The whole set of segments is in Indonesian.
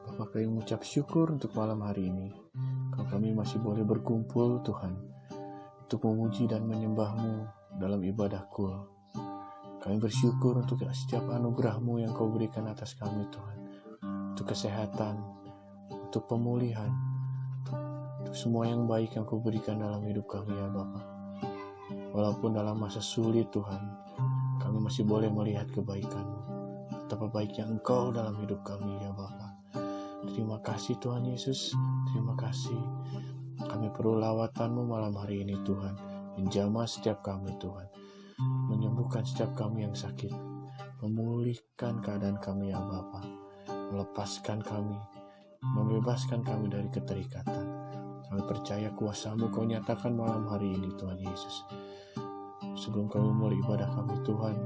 Bapa, kami mengucap syukur untuk malam hari ini. Kalau kami masih boleh berkumpul, Tuhan, untuk memuji dan menyembah-Mu dalam ibadah kul. Kami bersyukur untuk setiap anugerah-Mu yang Kau berikan atas kami, Tuhan. Untuk kesehatan, untuk pemulihan, untuk semua yang baik yang Kau berikan dalam hidup kami, ya Bapa. Walaupun dalam masa sulit, Tuhan, kami masih boleh melihat kebaikan-Mu. Betapa baiknya Engkau dalam hidup kami, ya Bapa. Terima kasih Tuhan Yesus, terima kasih. Kami perlu lawatan-Mu malam hari ini, Tuhan. Menjamah setiap kami, Tuhan. Menyembuhkan setiap kami yang sakit. Memulihkan keadaan kami, ya Bapa. Melepaskan kami, membebaskan kami dari keterikatan. Kami percaya kuasa-Mu Kau nyatakan malam hari ini, Tuhan Yesus. Sebelum kami mulai ibadah kami, Tuhan,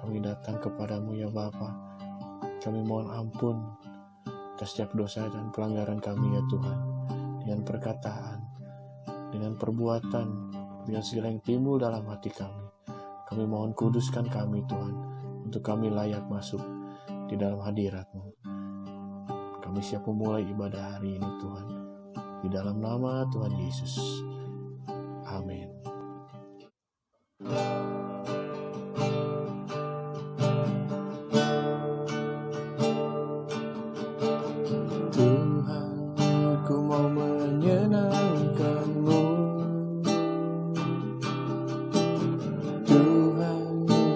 kami datang kepadamu, ya Bapa. Kami mohon ampun atas setiap dosa dan pelanggaran kami, ya Tuhan. Dengan perkataan, dengan perbuatan, dengan segala yang timbul dalam hati kami. Kami mohon kuduskan kami, Tuhan, untuk kami layak masuk di dalam hadirat-Mu. Kami siap memulai ibadah hari ini, Tuhan. Di dalam nama Tuhan Yesus. Amin.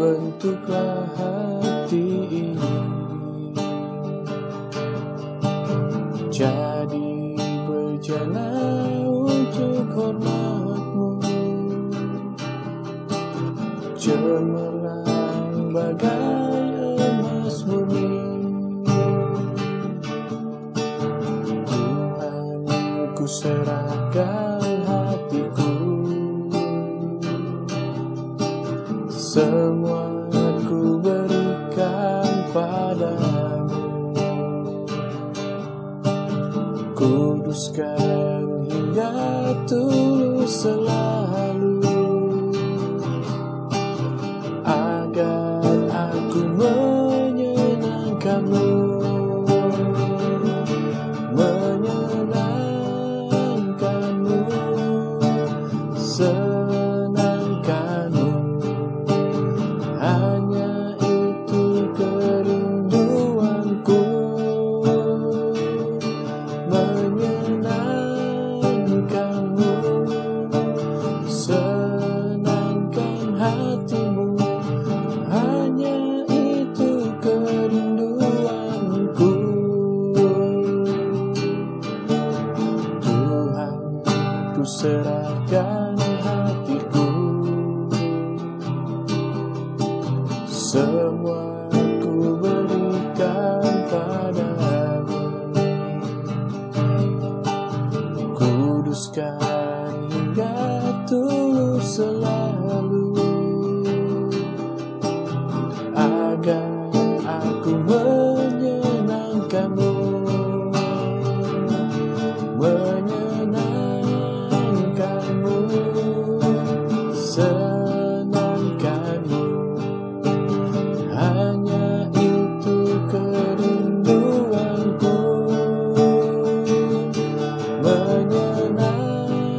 Bentuklah hati ini jadi bejana untuk hormat-Mu, cemerlang bagai emas murni. Tuhan, ku serahkan hatiku, semua ku berikan padamu. Kuduskan hingga tulus selalu, agar aku menyenangkan-Mu, menyenangkan-Mu, senangkan-Mu. Hanya itu kerinduanku, menyenangkan-Mu, senangkan hati-Mu. Hanya itu kerinduanku. Tuhan, ku serahkan hatiku, semua ku berikan padamu. Kuduskan hingga tulus selalu, agar aku menyenangkan-Mu, menyenangkan-Mu, senangkan-Mu. Hanya itu kerinduanku, menyenangkan-Mu,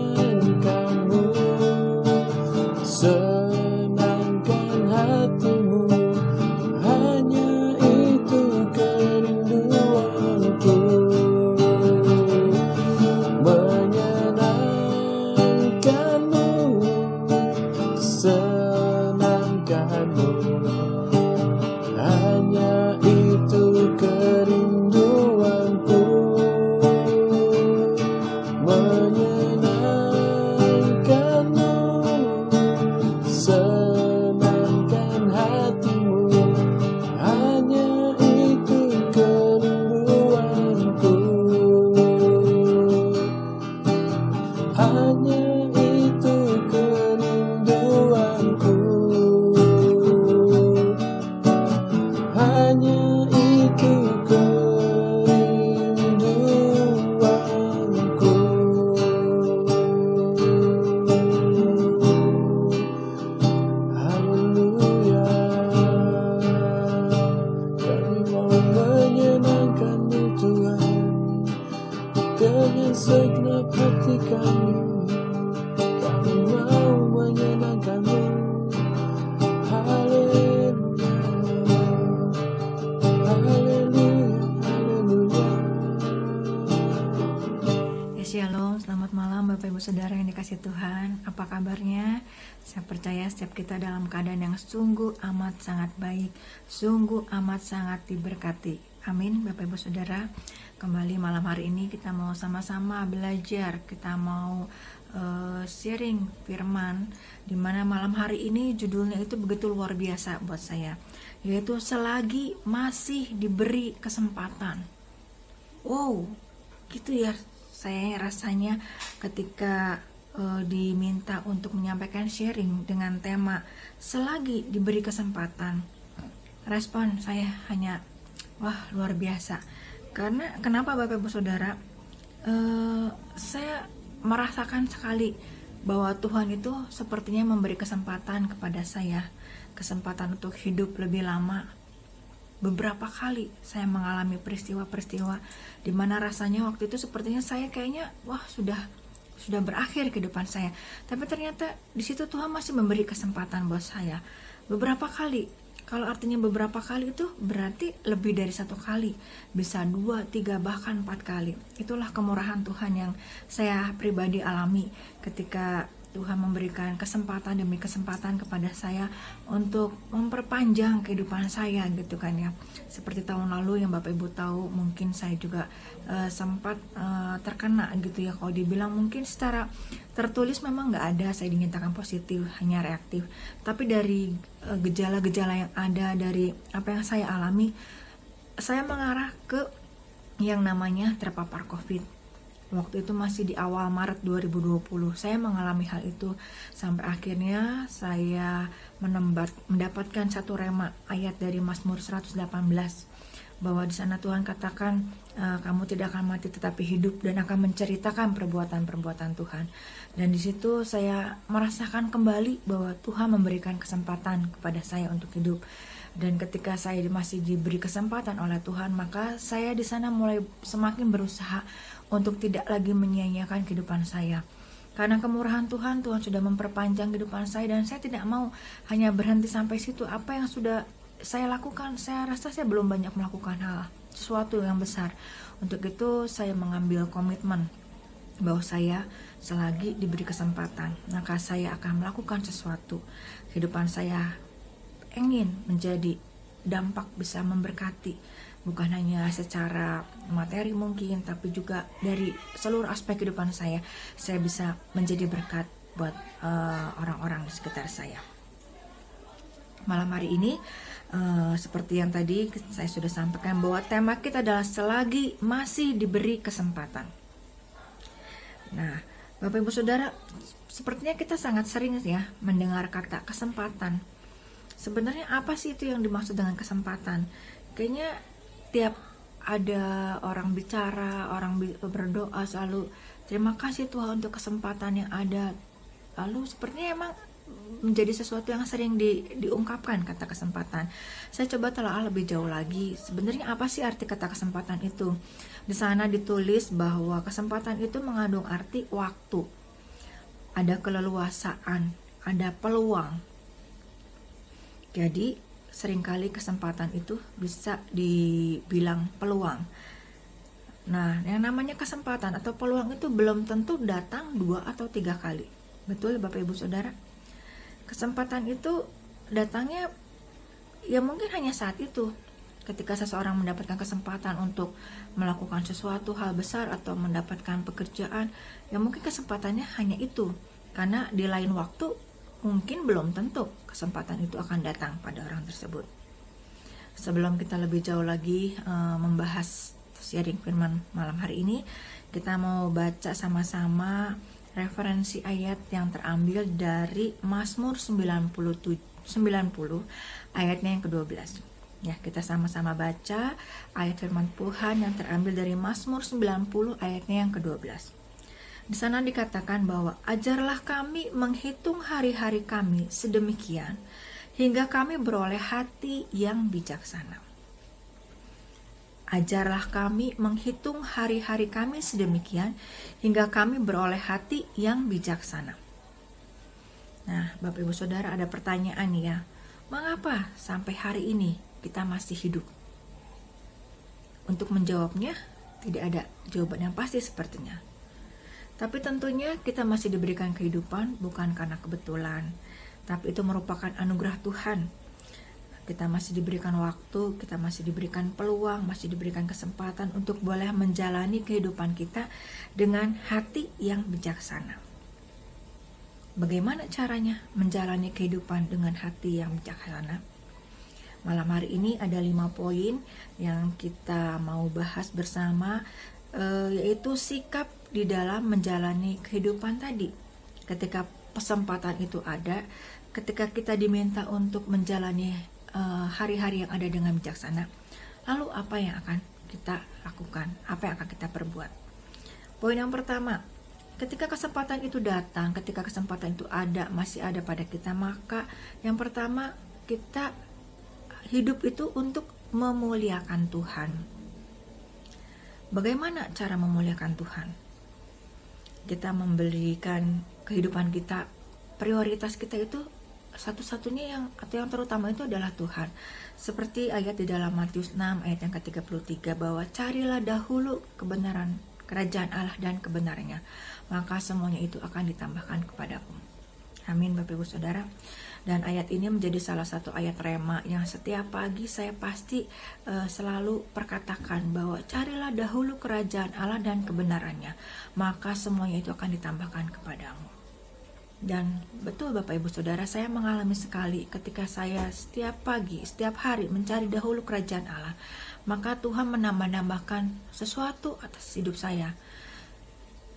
kami mau menyenangkanmu. Haleluya, haleluya, haleluya. Ya, shalom, selamat malam Bapak Ibu Saudara yang dikasih Tuhan. Apa kabarnya? Saya percaya setiap kita dalam keadaan yang sungguh amat sangat baik, sungguh amat sangat diberkati. Amin Bapak Ibu Saudara. Kembali malam hari ini kita mau sama-sama belajar, kita mau sharing firman, dimana malam hari ini judulnya itu begitu luar biasa buat saya, yaitu selagi masih diberi kesempatan. Wow, gitu ya saya rasanya ketika diminta untuk menyampaikan sharing dengan tema selagi diberi kesempatan. Respon saya hanya wah luar biasa. Karena kenapa Bapak Ibu Saudara, saya merasakan sekali bahwa Tuhan itu sepertinya memberi kesempatan kepada saya, kesempatan untuk hidup lebih lama. Beberapa kali saya mengalami peristiwa-peristiwa di mana rasanya waktu itu sepertinya saya kayaknya wah sudah berakhir kehidupan saya. Tapi ternyata di situ Tuhan masih memberi kesempatan buat saya. Beberapa kali. Kalau artinya beberapa kali itu berarti lebih dari 1 kali. Bisa 2, 3, bahkan 4 kali. Itulah kemurahan Tuhan yang saya pribadi alami ketika Tuhan memberikan kesempatan demi kesempatan kepada saya untuk memperpanjang kehidupan saya gitu kan ya. Seperti tahun lalu yang Bapak Ibu tahu, mungkin saya juga sempat terkena gitu ya. Kalau dibilang mungkin secara tertulis memang nggak ada saya dinyatakan positif, hanya reaktif. Tapi dari gejala-gejala yang ada, dari apa yang saya alami, saya mengarah ke yang namanya terpapar COVID. Waktu itu masih di awal Maret 2020 saya mengalami hal itu, sampai akhirnya saya mendapatkan satu rema ayat dari Mazmur 118 bahwa di sana Tuhan katakan kamu tidak akan mati tetapi hidup dan akan menceritakan perbuatan-perbuatan Tuhan. Dan di situ saya merasakan kembali bahwa Tuhan memberikan kesempatan kepada saya untuk hidup. Dan ketika saya masih diberi kesempatan oleh Tuhan, maka saya di sana mulai semakin berusaha untuk tidak lagi menyia-nyiakan kehidupan saya. Karena kemurahan Tuhan, Tuhan sudah memperpanjang kehidupan saya dan saya tidak mau hanya berhenti sampai situ. Apa yang sudah saya lakukan, saya rasa saya belum banyak melakukan sesuatu yang besar. Untuk itu saya mengambil komitmen bahwa saya selagi diberi kesempatan, maka saya akan melakukan sesuatu. Kehidupan saya ingin menjadi dampak, bisa memberkati, bukan hanya secara materi mungkin, tapi juga dari seluruh aspek kehidupan saya bisa menjadi berkat buat orang-orang di sekitar saya. Malam hari ini seperti yang tadi saya sudah sampaikan bahwa tema kita adalah selagi masih diberi kesempatan. Nah, Bapak Ibu Saudara, sepertinya kita sangat sering ya mendengar kata kesempatan. Sebenarnya apa sih itu yang dimaksud dengan kesempatan? Kayaknya tiap ada orang bicara, orang berdoa selalu terima kasih Tuhan untuk kesempatan yang ada. Lalu sepertinya emang menjadi sesuatu yang sering diungkapkan kata kesempatan. Saya coba telaah lebih jauh lagi. Sebenarnya apa sih arti kata kesempatan itu? Di sana ditulis bahwa kesempatan itu mengandung arti waktu. Ada keleluasaan, ada peluang. Jadi seringkali kesempatan itu bisa dibilang peluang. Nah, yang namanya kesempatan atau peluang itu belum tentu datang 2 atau 3 kali. Betul Bapak Ibu Saudara? Kesempatan itu datangnya ya mungkin hanya saat itu. Ketika seseorang mendapatkan kesempatan untuk melakukan sesuatu hal besar atau mendapatkan pekerjaan, ya mungkin kesempatannya hanya itu. Karena di lain waktu mungkin belum tentu kesempatan itu akan datang pada orang tersebut. Sebelum kita lebih jauh lagi membahas sharing firman malam hari ini, kita mau baca sama-sama referensi ayat yang terambil dari Mazmur 90 ayatnya yang ke-12. Ya, kita sama-sama baca ayat firman Tuhan yang terambil dari Mazmur 90 ayatnya yang ke-12. Di sana dikatakan bahwa ajarlah kami menghitung hari-hari kami sedemikian hingga kami beroleh hati yang bijaksana. Ajarlah kami menghitung hari-hari kami sedemikian hingga kami beroleh hati yang bijaksana. Nah, Bapak Ibu Saudara, ada pertanyaan ya. Mengapa sampai hari ini kita masih hidup? Untuk menjawabnya, tidak ada jawaban yang pasti sepertinya. Tapi tentunya kita masih diberikan kehidupan bukan karena kebetulan, tapi itu merupakan anugerah Tuhan. Kita masih diberikan waktu, kita masih diberikan peluang, masih diberikan kesempatan untuk boleh menjalani kehidupan kita dengan hati yang bijaksana. Bagaimana caranya menjalani kehidupan dengan hati yang bijaksana? Malam hari ini ada 5 poin yang kita mau bahas bersama, yaitu sikap di dalam menjalani kehidupan tadi. Ketika kesempatan itu ada, ketika kita diminta untuk menjalani hari-hari yang ada dengan bijaksana, lalu apa yang akan kita lakukan, apa yang akan kita perbuat? Poin yang pertama, ketika kesempatan itu datang, ketika kesempatan itu ada, masih ada pada kita, maka yang pertama, kita hidup itu untuk memuliakan Tuhan. Bagaimana cara memuliakan Tuhan? Kita memberikan kehidupan kita, prioritas kita itu satu-satunya yang terutama itu adalah Tuhan. Seperti ayat di dalam Matius 6 ayat yang ke-33, bahwa carilah dahulu kebenaran kerajaan Allah dan kebenarannya, maka semuanya itu akan ditambahkan kepadamu. Amin Bapak Ibu Saudara. Dan ayat ini menjadi salah satu ayat rema yang setiap pagi saya pasti selalu perkatakan, bahwa carilah dahulu kerajaan Allah dan kebenarannya, maka semuanya itu akan ditambahkan kepadamu. Dan betul Bapak Ibu Saudara, saya mengalami sekali ketika saya setiap pagi, setiap hari mencari dahulu kerajaan Allah, maka Tuhan menambah-nambahkan sesuatu atas hidup saya.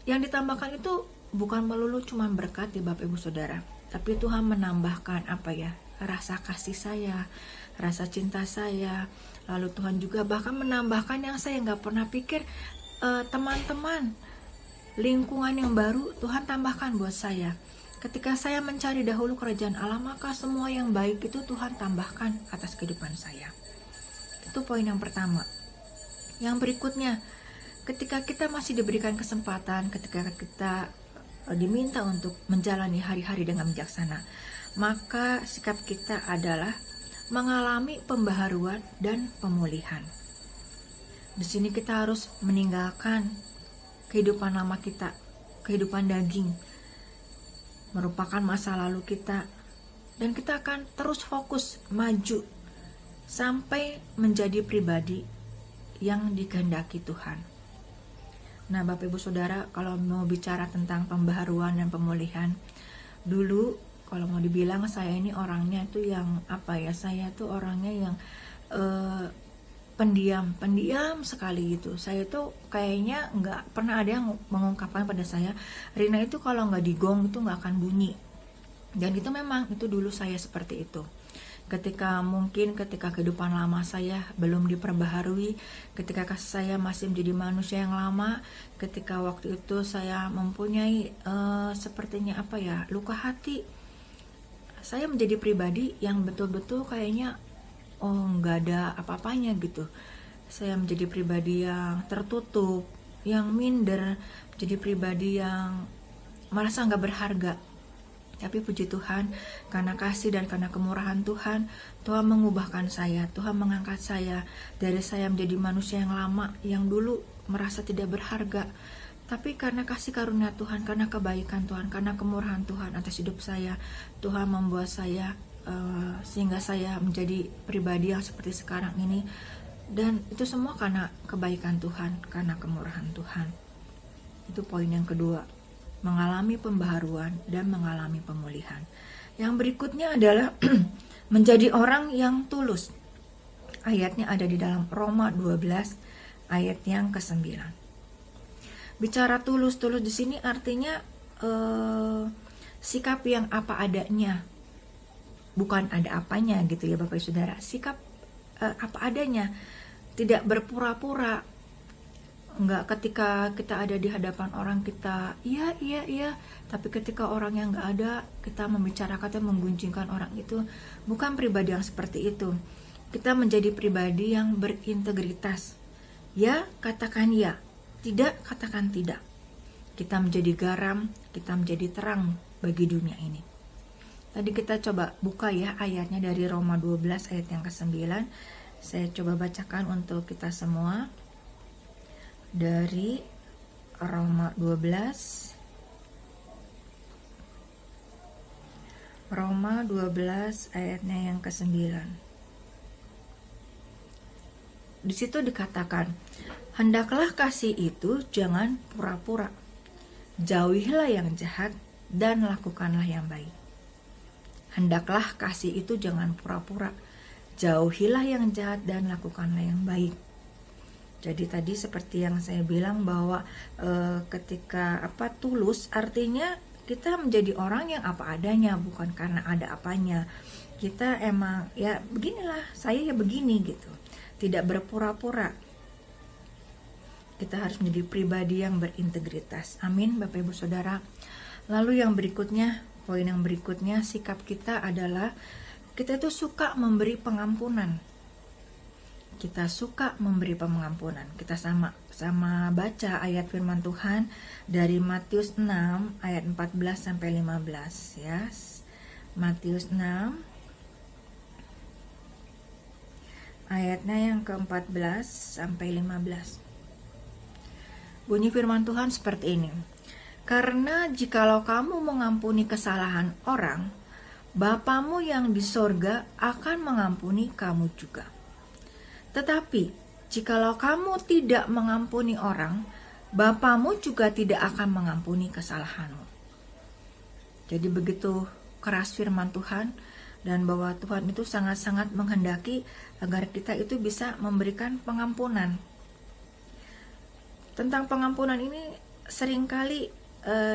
Yang ditambahkan itu bukan melulu cuma berkat di Bapak Ibu Saudara, tapi Tuhan menambahkan rasa kasih saya, rasa cinta saya. Lalu Tuhan juga bahkan menambahkan yang saya nggak pernah pikir, teman-teman, lingkungan yang baru Tuhan tambahkan buat saya. Ketika saya mencari dahulu kerajaan Allah, maka semua yang baik itu Tuhan tambahkan atas kehidupan saya. Itu poin yang pertama. Yang berikutnya, ketika kita masih diberikan kesempatan, ketika kita diminta untuk menjalani hari-hari dengan bijaksana, maka sikap kita adalah mengalami pembaharuan dan pemulihan. Di sini kita harus meninggalkan kehidupan lama kita, kehidupan daging, merupakan masa lalu kita, dan kita akan terus fokus maju sampai menjadi pribadi yang dikehendaki Tuhan. Nah Bapak Ibu Saudara, kalau mau bicara tentang pembaharuan dan pemulihan, dulu kalau mau dibilang saya ini orangnya itu yang saya tuh orangnya yang pendiam sekali gitu. Saya tuh kayaknya nggak pernah ada yang mengungkapkan pada saya, Rina itu kalau nggak digong itu nggak akan bunyi. Dan itu memang itu dulu saya seperti itu. Ketika kehidupan lama saya belum diperbaharui, ketika saya masih menjadi manusia yang lama, ketika waktu itu saya mempunyai luka hati, saya menjadi pribadi yang betul-betul kayaknya nggak ada apa-apanya gitu. Saya menjadi pribadi yang tertutup, yang minder, menjadi pribadi yang merasa nggak berharga. Tapi puji Tuhan, karena kasih dan karena kemurahan Tuhan, Tuhan mengubahkan saya, Tuhan mengangkat saya dari saya menjadi manusia yang lama, yang dulu merasa tidak berharga. Tapi karena kasih karunia Tuhan, karena kebaikan Tuhan, karena kemurahan Tuhan atas hidup saya, Tuhan membuat saya sehingga saya menjadi pribadi yang seperti sekarang ini. Dan itu semua karena kebaikan Tuhan, karena kemurahan Tuhan. Itu poin yang kedua, mengalami pembaharuan dan mengalami pemulihan. Yang berikutnya adalah menjadi orang yang tulus. Ayatnya ada di dalam Roma 12 ayat yang ke-9. Bicara tulus di sini artinya sikap yang apa adanya. Bukan ada apanya gitu ya Bapak Ibu Saudara. Sikap apa adanya, tidak berpura-pura. Enggak ketika kita ada di hadapan orang kita iya, tapi ketika orang yang enggak ada kita membicarakan dan menggunjingkan orang itu. Bukan pribadi yang seperti itu. Kita menjadi pribadi yang berintegritas. Ya, katakan ya. Tidak, katakan tidak. Kita menjadi garam, kita menjadi terang bagi dunia ini. Tadi kita coba buka ya ayatnya dari Roma 12 ayat yang ke-9. Saya coba bacakan untuk kita semua. Dari Roma 12. Roma 12 ayatnya yang ke-9. Di situ dikatakan, hendaklah kasih itu jangan pura-pura. Jauhilah yang jahat dan lakukanlah yang baik. Hendaklah kasih itu jangan pura-pura. Jauhilah yang jahat dan lakukanlah yang baik. Jadi tadi seperti yang saya bilang bahwa ketika tulus artinya kita menjadi orang yang apa adanya, bukan karena ada apanya. Kita emang ya beginilah, saya ya begini gitu. Tidak berpura-pura. Kita harus menjadi pribadi yang berintegritas. Amin, Bapak Ibu Saudara. Lalu yang berikutnya, poin yang berikutnya, sikap kita adalah kita itu suka memberi pengampunan. Kita suka memberi pengampunan. Kita sama baca ayat firman Tuhan dari Matius 6 ayat 14 sampai 15 ya. Matius 6 ayatnya yang ke-14 sampai 15. Bunyi firman Tuhan seperti ini. Karena jikalau kamu mengampuni kesalahan orang, Bapamu yang di sorga akan mengampuni kamu juga. Tetapi, jikalau kamu tidak mengampuni orang, Bapamu juga tidak akan mengampuni kesalahanmu. Jadi begitu keras firman Tuhan, dan bahwa Tuhan itu sangat-sangat menghendaki agar kita itu bisa memberikan pengampunan. Tentang pengampunan ini seringkali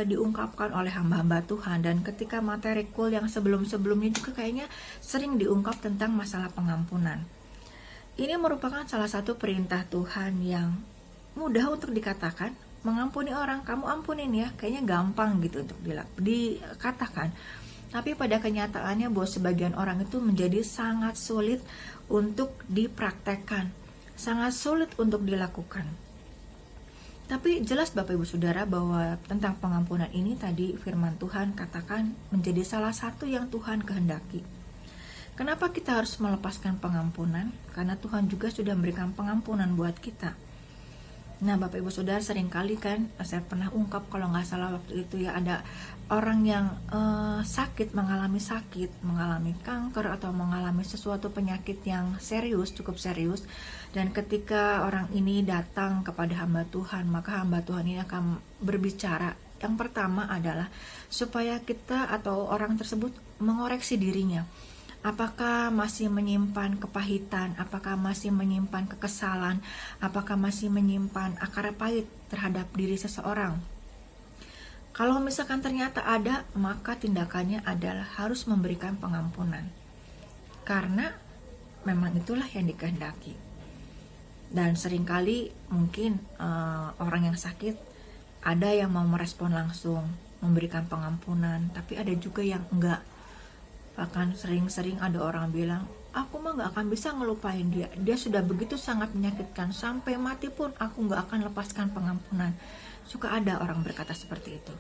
diungkapkan oleh hamba-hamba Tuhan, dan ketika materi kul yang sebelum-sebelumnya juga kayaknya sering diungkap tentang masalah pengampunan. Ini merupakan salah satu perintah Tuhan yang mudah untuk dikatakan. Mengampuni orang, kamu ampunin ya, kayaknya gampang gitu untuk dikatakan. Tapi pada kenyataannya bahwa sebagian orang itu menjadi sangat sulit untuk dipraktekkan, sangat sulit untuk dilakukan. Tapi jelas Bapak Ibu Saudara bahwa tentang pengampunan ini tadi firman Tuhan katakan menjadi salah satu yang Tuhan kehendaki. Kenapa kita harus melepaskan pengampunan? Karena Tuhan juga sudah memberikan pengampunan buat kita. Nah Bapak Ibu Saudara, seringkali kan saya pernah ungkap kalau nggak salah waktu itu ya, ada orang yang mengalami kanker atau mengalami sesuatu penyakit yang serius, cukup serius. Dan ketika orang ini datang kepada hamba Tuhan, maka hamba Tuhan ini akan berbicara. Yang pertama adalah supaya kita atau orang tersebut mengoreksi dirinya. Apakah masih menyimpan kepahitan? Apakah masih menyimpan kekesalan? Apakah masih menyimpan akar pahit terhadap diri seseorang? Kalau misalkan ternyata ada, maka tindakannya adalah harus memberikan pengampunan. Karena memang itulah yang dikehendaki. Dan seringkali mungkin orang yang sakit ada yang mau merespon langsung, memberikan pengampunan, tapi ada juga yang enggak. Bahkan sering-sering ada orang bilang, aku mah gak akan bisa ngelupain dia. Dia sudah begitu sangat menyakitkan, sampai mati pun aku gak akan lepaskan pengampunan. Suka ada orang berkata seperti itu.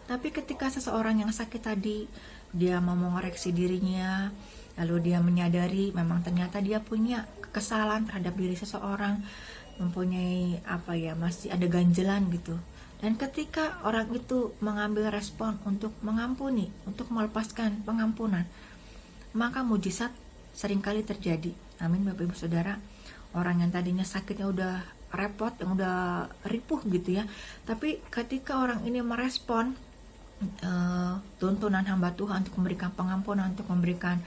Tapi ketika seseorang yang sakit tadi, dia mau mengoreksi dirinya, lalu dia menyadari memang ternyata dia punya kesalahan terhadap diri seseorang, mempunyai masih ada ganjelan gitu. Dan ketika orang itu mengambil respon untuk mengampuni, untuk melepaskan pengampunan, maka mujizat seringkali terjadi. Amin Bapak Ibu Saudara. Orang yang tadinya sakitnya udah repot, yang udah ripuh gitu ya, tapi ketika orang ini merespon tuntunan hamba Tuhan untuk memberikan pengampunan, untuk memberikan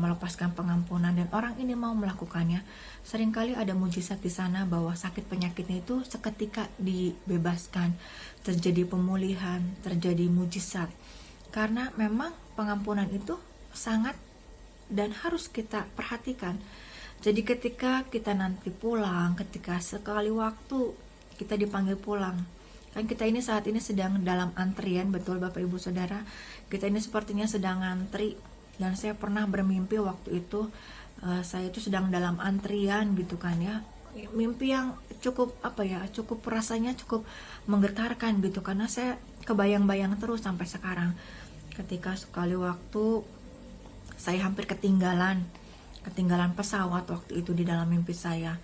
melepaskan pengampunan, dan orang ini mau melakukannya, seringkali ada mujizat di sana bahwa sakit penyakitnya itu seketika dibebaskan, terjadi pemulihan, terjadi mujizat. Karena memang pengampunan itu sangat dan harus kita perhatikan. Jadi ketika kita nanti pulang, ketika sekali waktu kita dipanggil pulang, kan kita ini saat ini sedang dalam antrian, betul Bapak Ibu Saudara, kita ini sepertinya sedang antri. Dan saya pernah bermimpi waktu itu saya itu sedang dalam antrian gitu kan ya, mimpi yang cukup cukup rasanya cukup menggetarkan gitu, karena saya kebayang-bayang terus sampai sekarang. Ketika sekali waktu saya hampir ketinggalan pesawat waktu itu di dalam mimpi saya.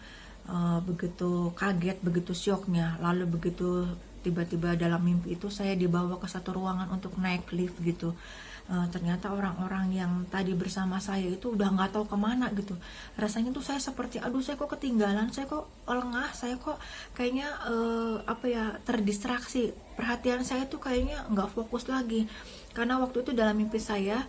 Begitu kaget, begitu syoknya. Lalu begitu tiba-tiba dalam mimpi itu saya dibawa ke satu ruangan untuk naik lift gitu. Ternyata orang-orang yang tadi bersama saya itu udah nggak tahu kemana gitu. Rasanya tuh saya seperti aduh, saya kok ketinggalan, saya kok lengah, saya kok kayaknya terdistraksi. Perhatian saya tuh kayaknya nggak fokus lagi, karena waktu itu dalam mimpi saya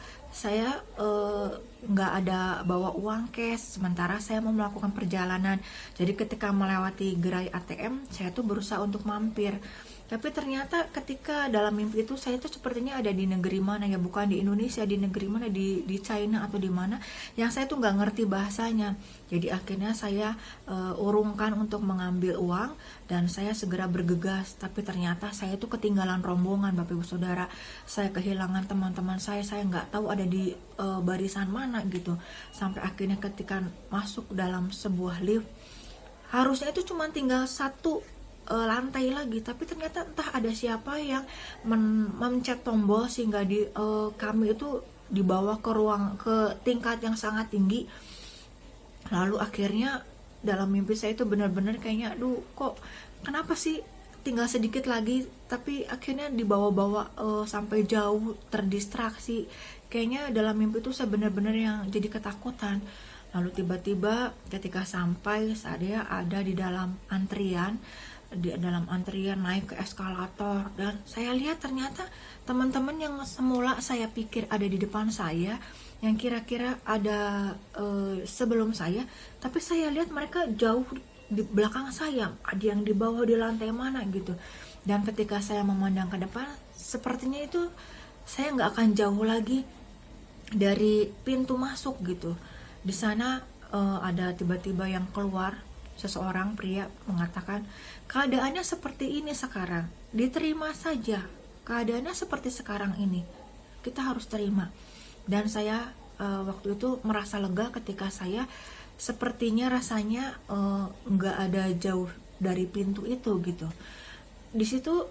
nggak ada bawa uang cash, sementara saya mau melakukan perjalanan. Jadi ketika melewati gerai ATM, saya tuh berusaha untuk mampir. Tapi ternyata ketika dalam mimpi itu saya tuh sepertinya ada di negeri mana ya, bukan di Indonesia, di negeri mana, di China atau di mana, yang saya tuh nggak ngerti bahasanya. Jadi akhirnya saya urungkan untuk mengambil uang dan saya segera bergegas. Tapi ternyata saya tuh ketinggalan rombongan, Bapak Ibu Saudara. Saya kehilangan teman-teman saya nggak tahu ada di barisan mana gitu. Sampai akhirnya ketika masuk dalam sebuah lift, harusnya itu cuma tinggal satu lantai lagi, tapi ternyata entah ada siapa yang memencet tombol sehingga kami itu dibawa ke tingkat yang sangat tinggi. Lalu akhirnya dalam mimpi saya itu benar-benar kayaknya aduh, kok kenapa sih tinggal sedikit lagi, tapi akhirnya dibawa-bawa sampai jauh, terdistraksi. Kayaknya dalam mimpi itu saya benar-benar yang jadi ketakutan. Lalu tiba-tiba ketika sampai, saya ada di dalam antrian naik ke eskalator, dan saya lihat ternyata teman-teman yang semula saya pikir ada di depan saya, yang kira-kira ada sebelum saya, tapi saya lihat mereka jauh di belakang saya, ada yang di bawah di lantai mana gitu. Dan ketika saya memandang ke depan, sepertinya itu saya nggak akan jauh lagi dari pintu masuk gitu. Di sana ada tiba-tiba yang keluar, seseorang pria mengatakan, keadaannya seperti ini sekarang, diterima saja. Keadaannya seperti sekarang ini, kita harus terima. Dan saya waktu itu merasa lega ketika saya sepertinya rasanya nggak ada jauh dari pintu itu gitu. Di situ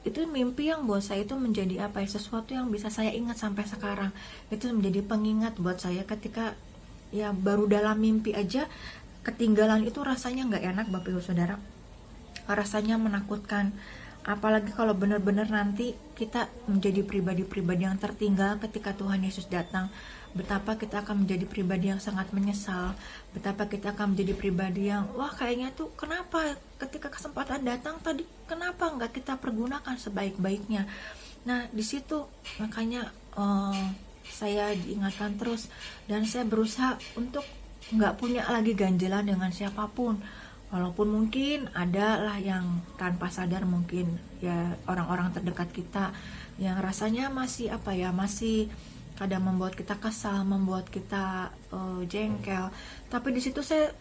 itu mimpi yang buat saya itu menjadi sesuatu yang bisa saya ingat sampai sekarang. Itu menjadi pengingat buat saya ketika ya baru dalam mimpi aja ketinggalan itu rasanya nggak enak, Bapak Ibu Saudara. Rasanya menakutkan, apalagi kalau benar-benar nanti kita menjadi pribadi-pribadi yang tertinggal ketika Tuhan Yesus datang. Betapa kita akan menjadi pribadi yang sangat menyesal, betapa kita akan menjadi pribadi yang kayaknya tuh kenapa ketika kesempatan datang tadi, kenapa nggak kita pergunakan sebaik-baiknya. Nah di situ makanya saya diingatkan terus, dan saya berusaha untuk nggak punya lagi ganjelan dengan siapapun. Walaupun mungkin ada lah yang tanpa sadar, mungkin ya orang-orang terdekat kita yang rasanya masih masih kadang membuat kita kesal, membuat kita jengkel. Tapi di situ saya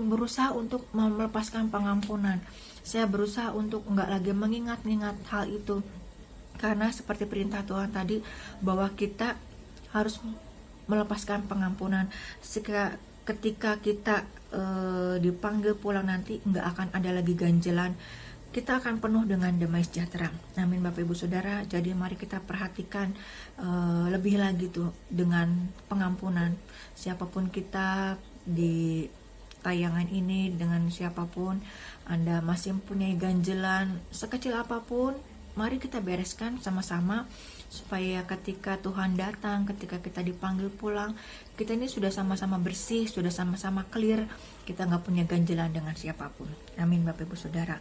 berusaha untuk melepaskan pengampunan. Saya berusaha untuk nggak lagi mengingat-ingat hal itu, karena seperti perintah Tuhan tadi bahwa kita harus melepaskan pengampunan. Ketika kita dipanggil pulang nanti, nggak akan ada lagi ganjelan, kita akan penuh dengan damai sejahtera. Amin, Bapak Ibu Saudara. Jadi mari kita perhatikan lebih lagi tuh dengan pengampunan. Siapapun kita di tayangan ini, dengan siapapun Anda masih mempunyai ganjelan sekecil apapun, mari kita bereskan sama-sama, supaya ketika Tuhan datang, ketika kita dipanggil pulang, kita ini sudah sama-sama bersih, sudah sama-sama clear, kita nggak punya ganjelan dengan siapapun. Amin, Bapak Ibu Saudara.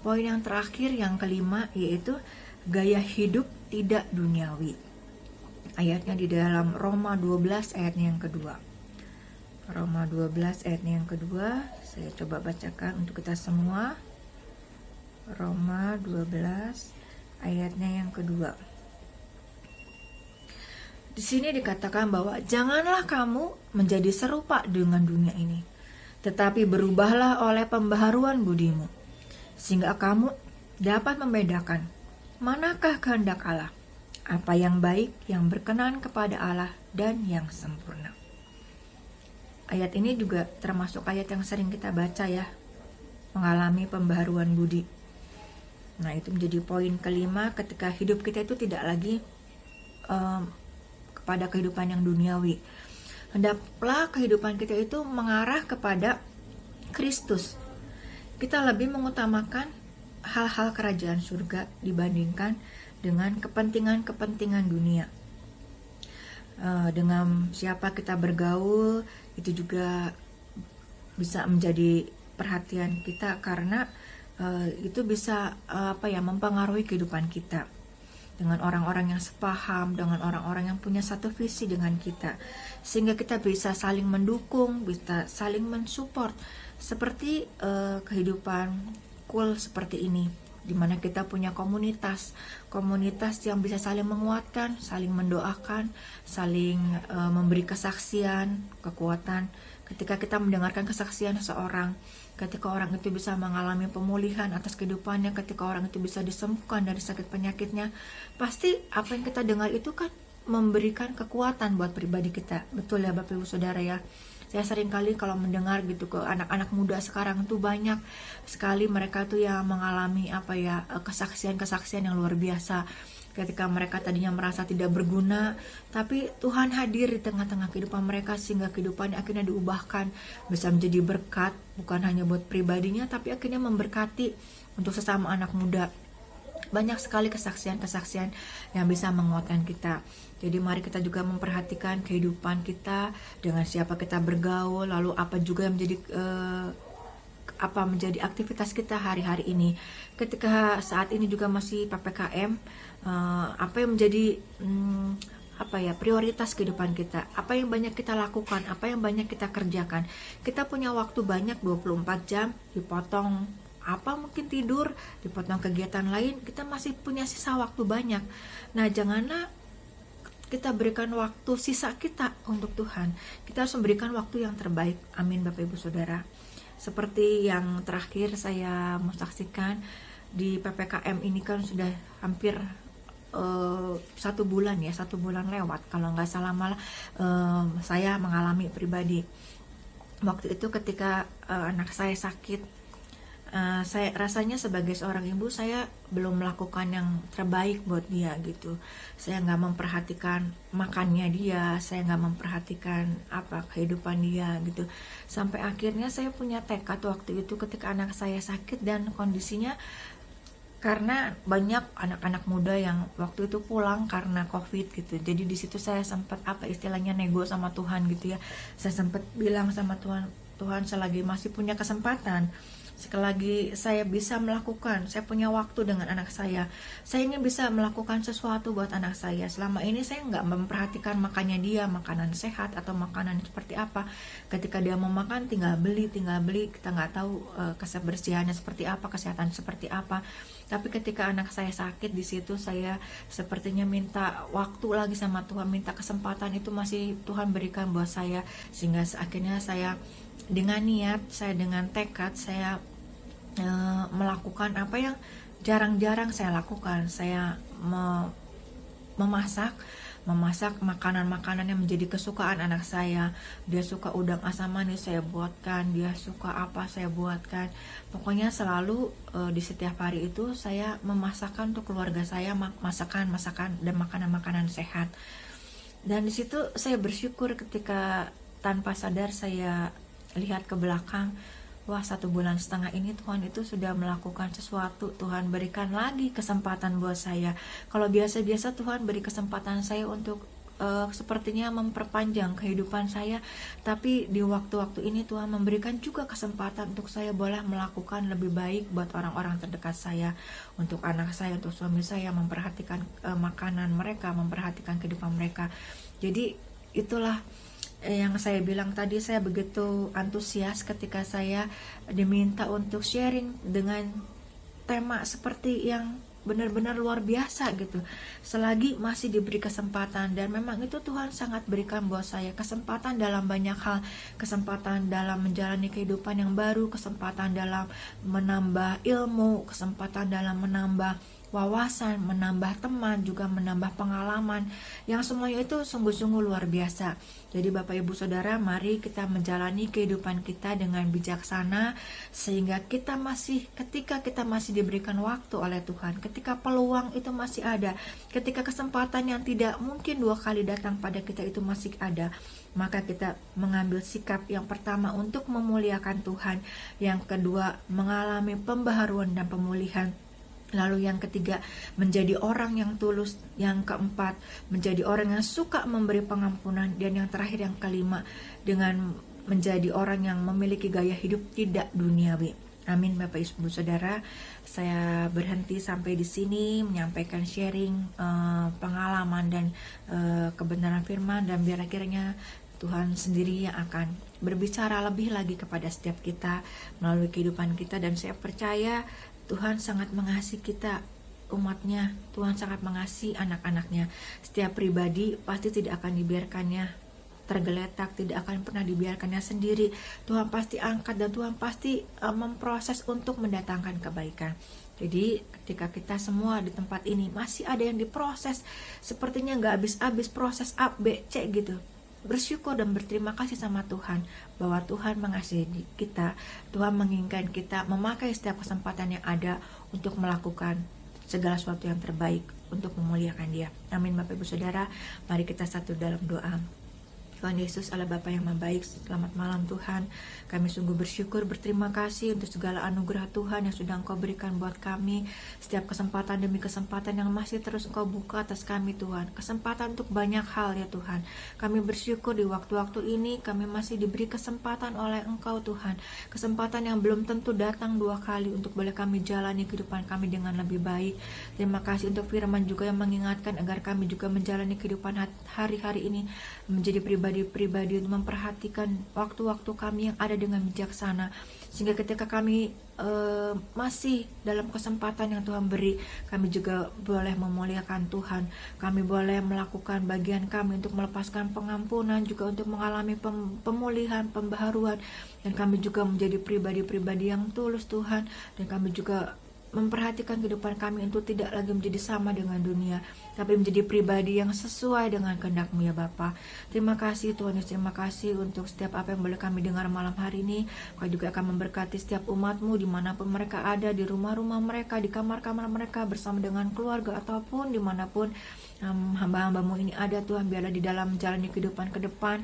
Poin yang terakhir, yang kelima, yaitu gaya hidup tidak duniawi. Ayatnya di dalam Roma 12 ayatnya yang kedua. Roma 12 ayatnya yang kedua, saya coba bacakan untuk kita semua. Roma 12 ayatnya yang kedua. Di sini dikatakan bahwa janganlah kamu menjadi serupa dengan dunia ini, tetapi berubahlah oleh pembaharuan budimu, sehingga kamu dapat membedakan manakah kehendak Allah, apa yang baik, yang berkenan kepada Allah, dan yang sempurna. ayat ini juga termasuk ayat yang sering kita baca ya, mengalami pembaharuan budi. Nah, itu menjadi poin kelima, ketika hidup kita itu tidak lagi kepada kehidupan yang duniawi. Hendaklah kehidupan kita itu mengarah kepada Kristus. Kita lebih mengutamakan hal-hal kerajaan surga dibandingkan dengan kepentingan-kepentingan dunia. Dengan siapa kita bergaul itu juga bisa menjadi perhatian kita, karena itu bisa mempengaruhi kehidupan kita dengan orang-orang yang sepaham, dengan orang-orang yang punya satu visi dengan kita, sehingga kita bisa saling mendukung, bisa saling mensupport, seperti kehidupan cool seperti ini, dimana kita punya komunitas yang bisa saling menguatkan, saling mendoakan, saling memberi kesaksian, kekuatan. Ketika kita mendengarkan kesaksian seseorang, ketika orang itu bisa mengalami pemulihan atas kehidupannya, ketika orang itu bisa disembuhkan dari sakit penyakitnya, pasti apa yang kita dengar itu kan memberikan kekuatan buat pribadi kita. Betul ya Bapak Ibu Saudara ya. Saya sering kali kalau mendengar gitu ke anak-anak muda sekarang tuh banyak sekali mereka tuh yang mengalami kesaksian-kesaksian yang luar biasa. Ketika mereka tadinya merasa tidak berguna, tapi Tuhan hadir di tengah-tengah kehidupan mereka sehingga kehidupannya akhirnya diubahkan, bisa menjadi berkat, bukan hanya buat pribadinya, tapi akhirnya memberkati untuk sesama anak muda. Banyak sekali kesaksian-kesaksian yang bisa menguatkan kita. Jadi mari kita juga memperhatikan kehidupan kita, dengan siapa kita bergaul, lalu apa juga yang menjadi aktivitas kita hari-hari ini. Ketika saat ini juga masih PPKM, apa yang menjadi prioritas kehidupan kita, apa yang banyak kita lakukan, apa yang banyak kita kerjakan. Kita punya waktu banyak, 24 jam, dipotong mungkin tidur, dipotong kegiatan lain, kita masih punya sisa waktu banyak. Nah, janganlah kita berikan waktu sisa kita untuk Tuhan. Kita harus memberikan waktu yang terbaik. Amin Bapak Ibu Saudara. Seperti yang terakhir saya mau saksikan di PPKM ini kan sudah hampir 1 bulan ya, 1 bulan lewat kalau nggak salah, malah saya mengalami pribadi. Waktu itu ketika anak saya sakit, saya rasanya sebagai seorang ibu saya belum melakukan yang terbaik buat dia gitu. Saya nggak memperhatikan makannya dia, saya nggak memperhatikan kehidupan dia gitu. Sampai akhirnya saya punya tekad waktu itu ketika anak saya sakit dan kondisinya, karena banyak anak-anak muda yang waktu itu pulang karena COVID gitu. Jadi di situ saya sempat istilahnya nego sama Tuhan gitu ya. Saya sempat bilang sama Tuhan, selagi masih punya kesempatan, sekali lagi saya bisa melakukan, saya punya waktu dengan anak saya ingin bisa melakukan sesuatu buat anak saya. Selama ini saya nggak memperhatikan makannya dia, makanan sehat atau makanan seperti apa. Ketika dia mau makan tinggal beli, kita nggak tahu kebersihannya seperti apa, kesehatan seperti apa. Tapi ketika anak saya sakit, di situ saya sepertinya minta waktu lagi sama Tuhan, minta kesempatan, itu masih Tuhan berikan buat saya, sehingga akhirnya saya dengan niat, saya dengan tekad, saya melakukan apa yang jarang-jarang saya lakukan. Saya memasak makanan-makanan yang menjadi kesukaan anak saya. Dia suka udang asam manis, saya buatkan. Dia suka apa, saya buatkan. Pokoknya selalu di setiap hari itu saya memasakkan untuk keluarga saya, masakan dan makanan-makanan sehat. Dan di situ saya bersyukur ketika tanpa sadar saya lihat ke belakang, wah 1,5 bulan ini Tuhan itu sudah melakukan sesuatu. Tuhan berikan lagi kesempatan buat saya. Kalau biasa-biasa Tuhan beri kesempatan saya untuk sepertinya memperpanjang kehidupan saya, tapi di waktu-waktu ini Tuhan memberikan juga kesempatan untuk saya boleh melakukan lebih baik buat orang-orang terdekat saya, untuk anak saya, untuk suami saya, memperhatikan makanan mereka, memperhatikan kehidupan mereka. Jadi itulah yang saya bilang tadi, saya begitu antusias ketika saya diminta untuk sharing dengan tema seperti yang benar-benar luar biasa gitu. Selagi masih diberi kesempatan, dan memang itu Tuhan sangat berikan buat saya kesempatan dalam banyak hal, kesempatan dalam menjalani kehidupan yang baru, kesempatan dalam menambah ilmu, kesempatan dalam menambah wawasan, menambah teman, juga menambah pengalaman, yang semuanya itu sungguh-sungguh luar biasa. Jadi Bapak Ibu Saudara, mari kita menjalani kehidupan kita dengan bijaksana, sehingga ketika kita masih diberikan waktu oleh Tuhan, ketika peluang itu masih ada, ketika kesempatan yang tidak mungkin 2 kali datang pada kita itu masih ada, maka kita mengambil sikap yang pertama untuk memuliakan Tuhan, yang kedua mengalami pembaharuan dan pemulihan, lalu yang ketiga menjadi orang yang tulus, yang keempat menjadi orang yang suka memberi pengampunan, dan yang terakhir yang kelima dengan menjadi orang yang memiliki gaya hidup tidak duniawi. Amin. Bapak Ibu Saudara, saya berhenti sampai di sini menyampaikan sharing pengalaman dan kebenaran firman, dan biar akhirnya Tuhan sendiri yang akan berbicara lebih lagi kepada setiap kita melalui kehidupan kita. Dan saya percaya Tuhan sangat mengasihi kita, umatnya. Tuhan sangat mengasihi anak-anaknya. Setiap pribadi pasti tidak akan dibiarkannya tergeletak, tidak akan pernah dibiarkannya sendiri. Tuhan pasti angkat dan Tuhan pasti memproses untuk mendatangkan kebaikan. Jadi ketika kita semua di tempat ini masih ada yang diproses, sepertinya nggak habis-habis proses A, B, C gitu. Bersyukur dan berterima kasih sama Tuhan bahwa Tuhan mengasihi kita. Tuhan menginginkan kita memakai setiap kesempatan yang ada untuk melakukan segala sesuatu yang terbaik untuk memuliakan Dia. Amin. Bapak Ibu Saudara, mari kita satu dalam doa. Tuhan Yesus, Allah Bapa yang Maha Baik, selamat malam Tuhan. Kami sungguh bersyukur, berterima kasih untuk segala anugerah Tuhan yang sudah Engkau berikan buat kami. Setiap kesempatan demi kesempatan yang masih terus Engkau buka atas kami Tuhan. Kesempatan untuk banyak hal ya Tuhan. Kami bersyukur di waktu-waktu ini kami masih diberi kesempatan oleh Engkau Tuhan. Kesempatan yang belum tentu datang 2 kali untuk boleh kami jalani kehidupan kami dengan lebih baik. Terima kasih untuk firman juga yang mengingatkan agar kami juga menjalani kehidupan hari-hari ini menjadi pribadi untuk memperhatikan waktu-waktu kami yang ada dengan bijaksana, sehingga ketika kami masih dalam kesempatan yang Tuhan beri, kami juga boleh memuliakan Tuhan. Kami boleh melakukan bagian kami untuk melepaskan pengampunan, juga untuk mengalami pemulihan, pembaharuan, dan kami juga menjadi pribadi-pribadi yang tulus Tuhan. Dan kami juga memperhatikan kehidupan kami untuk tidak lagi menjadi sama dengan dunia, tapi menjadi pribadi yang sesuai dengan kehendak-Mu ya Bapa. Terima kasih Tuhan Yesus, terima kasih untuk setiap apa yang boleh kami dengar malam hari ini. Kau juga akan memberkati setiap umat-Mu dimanapun mereka ada, di rumah-rumah mereka, di kamar-kamar mereka, bersama dengan keluarga, ataupun dimanapun hamba-hamba-Mu ini ada Tuhan. Biarlah di dalam menjalani kehidupan ke depan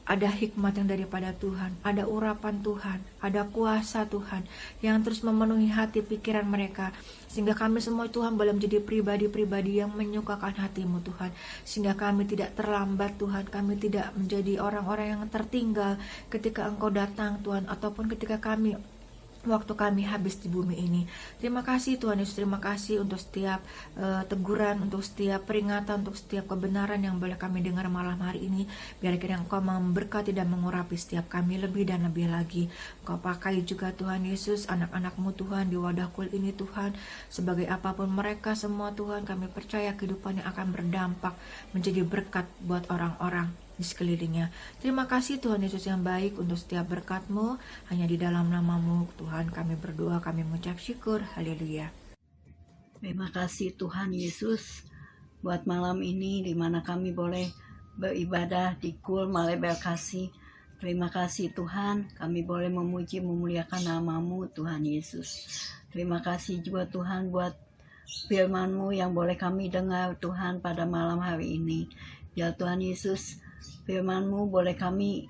ada hikmat yang daripada Tuhan, ada urapan Tuhan, ada kuasa Tuhan yang terus memenuhi hati pikiran mereka, sehingga kami semua Tuhan boleh menjadi pribadi-pribadi yang menyukakan hati-Mu Tuhan, sehingga kami tidak terlambat Tuhan, kami tidak menjadi orang-orang yang tertinggal ketika Engkau datang Tuhan, ataupun ketika waktu kami habis di bumi ini. Terima kasih Tuhan Yesus, terima kasih untuk setiap teguran, untuk setiap peringatan, untuk setiap kebenaran yang boleh kami dengar malam hari ini. Biar kiranya Engkau memberkati dan mengurapi setiap kami lebih dan lebih lagi. Engkau pakai juga Tuhan Yesus anak-anak-Mu Tuhan di wadah kulit ini Tuhan, sebagai apapun mereka semua Tuhan, kami percaya kehidupannya akan berdampak menjadi berkat buat orang-orang di sekelilingnya. Terima kasih Tuhan Yesus yang baik untuk setiap berkat-Mu. Hanya di dalam nama-Mu Tuhan kami berdoa, kami mengucap syukur. Haleluya. Terima kasih Tuhan Yesus buat malam ini di mana kami boleh beribadah di Kul Malebel Kasih. Terima kasih Tuhan, kami boleh memuji memuliakan nama-Mu Tuhan Yesus. Terima kasih juga Tuhan buat firman-Mu yang boleh kami dengar Tuhan pada malam hari ini. Ya Tuhan Yesus, firman-Mu boleh kami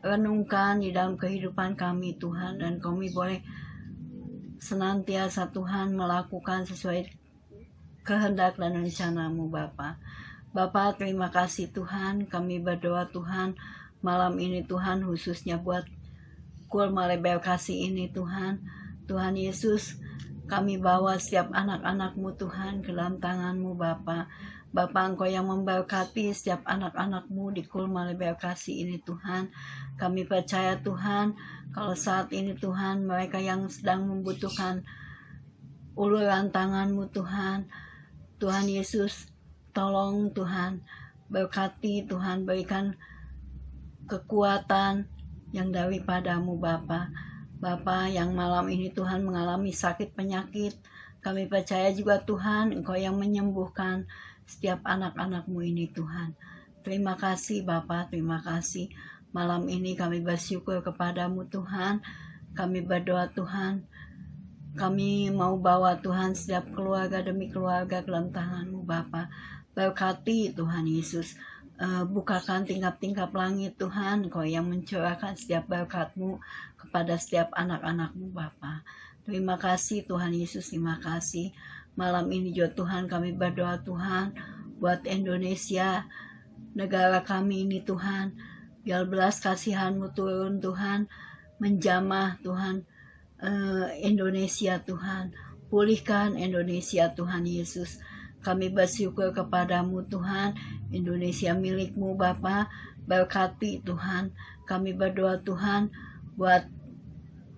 renungkan di dalam kehidupan kami Tuhan, dan kami boleh senantiasa Tuhan melakukan sesuai kehendak dan rencana-Mu Bapa. Bapa, terima kasih Tuhan, kami berdoa Tuhan malam ini Tuhan, khususnya buat Kul Malebel Kasih ini Tuhan. Tuhan Yesus, kami bawa setiap anak-anak-Mu Tuhan ke dalam tangan-Mu Bapa. Bapa, Engkau yang memberkati setiap anak-anak-Mu di Kul Malebel Kasih ini Tuhan. Kami percaya Tuhan, kalau saat ini Tuhan, mereka yang sedang membutuhkan uluran tangan-Mu Tuhan. Tuhan Yesus, tolong Tuhan, berkati Tuhan, berikan kekuatan yang daripada-Mu Bapa. Bapa, yang malam ini Tuhan mengalami sakit penyakit, Kami percaya juga Tuhan, Engkau yang menyembuhkan setiap anak-anak-Mu ini Tuhan. Terima kasih Bapa, terima kasih. Malam ini kami bersyukur kepadamu Tuhan. Kami berdoa Tuhan, kami mau bawa Tuhan setiap keluarga demi keluarga ke dalam tangan-Mu Bapa. Berkati Tuhan Yesus. Bukakan tingkap-tingkap langit Tuhan, Engkau yang mencurahkan setiap berkat-Mu kepada setiap anak-anak-Mu Bapa. Terima kasih Tuhan Yesus, terima kasih. Malam ini juga Tuhan kami berdoa Tuhan buat Indonesia, negara kami ini Tuhan. Biar belas kasihan-Mu turun Tuhan, menjamah Tuhan Indonesia Tuhan. Pulihkan Indonesia Tuhan Yesus. Kami bersyukur kepadamu Tuhan, Indonesia milik-Mu Bapa. Berkati Tuhan. Kami berdoa Tuhan buat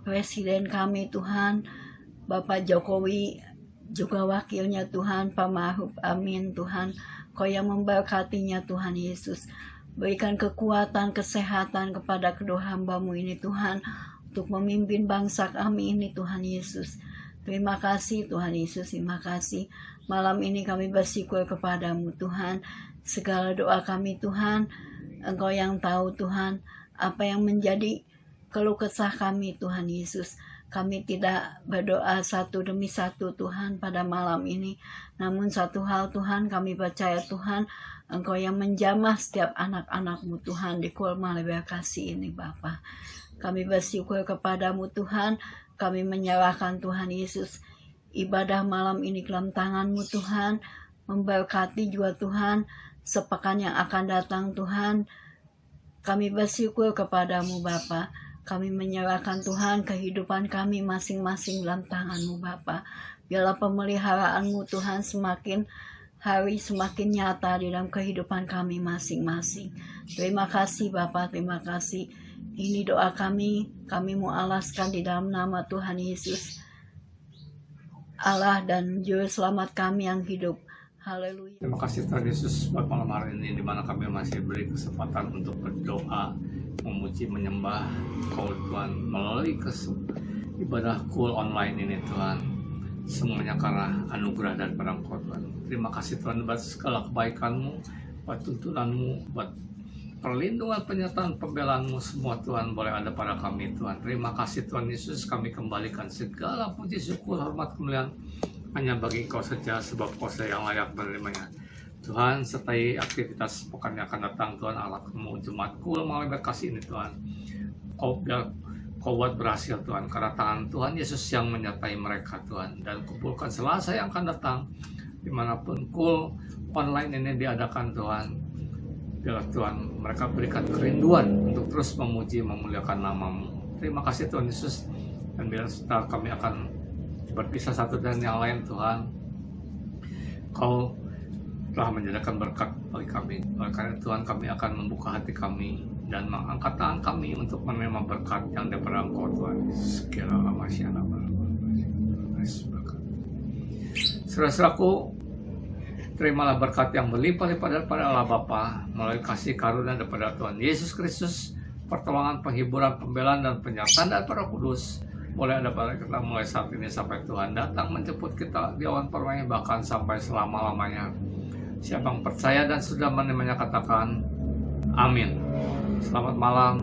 Presiden kami Tuhan, Bapak Jokowi, juga wakilnya Tuhan, Pak Ma'ruf Amin Tuhan. Kau yang memberkatinya Tuhan Yesus. Berikan kekuatan, kesehatan kepada kedua hamba-Mu ini Tuhan, untuk memimpin bangsa kami ini Tuhan Yesus. Terima kasih Tuhan Yesus, terima kasih. Malam ini kami bersyukur kepadamu Tuhan. Segala doa kami Tuhan, Engkau yang tahu Tuhan, apa yang menjadi keluh kesah kami Tuhan Yesus. Kami tidak berdoa satu demi satu Tuhan pada malam ini. Namun satu hal Tuhan, kami percaya Tuhan, Engkau yang menjamah setiap anak-anak-Mu Tuhan di Kulma Lebar Kasih ini Bapa. Kami bersyukur kepadamu Tuhan. Kami menyerahkan Tuhan Yesus ibadah malam ini ke dalam tangan-Mu Tuhan. Memberkati juga Tuhan sepekan yang akan datang Tuhan. Kami bersyukur kepadamu Bapa. Kami menyerahkan Tuhan kehidupan kami masing-masing dalam tangan-Mu Bapa. Biarlah pemeliharaan-Mu Tuhan semakin hari semakin nyata di dalam kehidupan kami masing-masing. Terima kasih Bapa, terima kasih. Ini doa kami mau alaskan di dalam nama Tuhan Yesus, Allah dan Juru Selamat kami yang hidup. Haleluya. Terima kasih Tuhan Yesus buat malam hari ini, di mana kami masih beri kesempatan untuk berdoa, memuji, menyembah Kau Tuhan melalui ibadah Kul online ini Tuhan. Semuanya karena anugerah dan barang Kau Tuhan. Terima kasih Tuhan buat segala kebaikan-Mu, buat tuntunan-Mu, buat perlindungan, penyertaan, pembelaan-Mu semua Tuhan boleh ada pada kami Tuhan. Terima kasih Tuhan Yesus, kami kembalikan segala puji syukur, hormat, kemuliaan hanya bagi Engkau saja, sebab Kau yang layak menerimanya. Tuhan, sertai aktivitas pekan yang akan datang Tuhan, alat-Mu jemaat-Ku melalui berkasih ini Tuhan. Kau buat berhasil Tuhan, karena tangan Tuhan Yesus yang menyertai mereka Tuhan. Dan kumpulkan Selasa yang akan datang, dimanapun Kul online ini diadakan Tuhan. Biarlah Tuhan mereka berikan kerinduan untuk terus memuji, memuliakan nama-Mu. Terima kasih Tuhan Yesus. Dan biar setelah kami akan berpisah satu dan yang lain Tuhan, Kau telah menyediakan berkat bagi kami. Oleh karena Tuhan, kami akan membuka hati kami dan mengangkat tangan kami untuk menerima berkat yang daripada Engkau Tuhan. Sekiranya masyarakat saudara-saudaraku, terimalah berkat yang berlimpah-limpah daripada Allah Bapa melalui kasih karunia daripada Tuhan Yesus Kristus, pertolongan, penghiburan, pembelaan, dan penyertaan daripada Kudus boleh ada pada kita mulai saat ini sampai Tuhan datang menjemput kita di awan permainan, bahkan sampai selama-lamanya. Siapa yang percaya dan sudah menerimanya katakan amin. Selamat malam,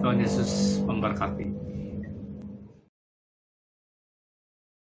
Tuhan Yesus memberkati.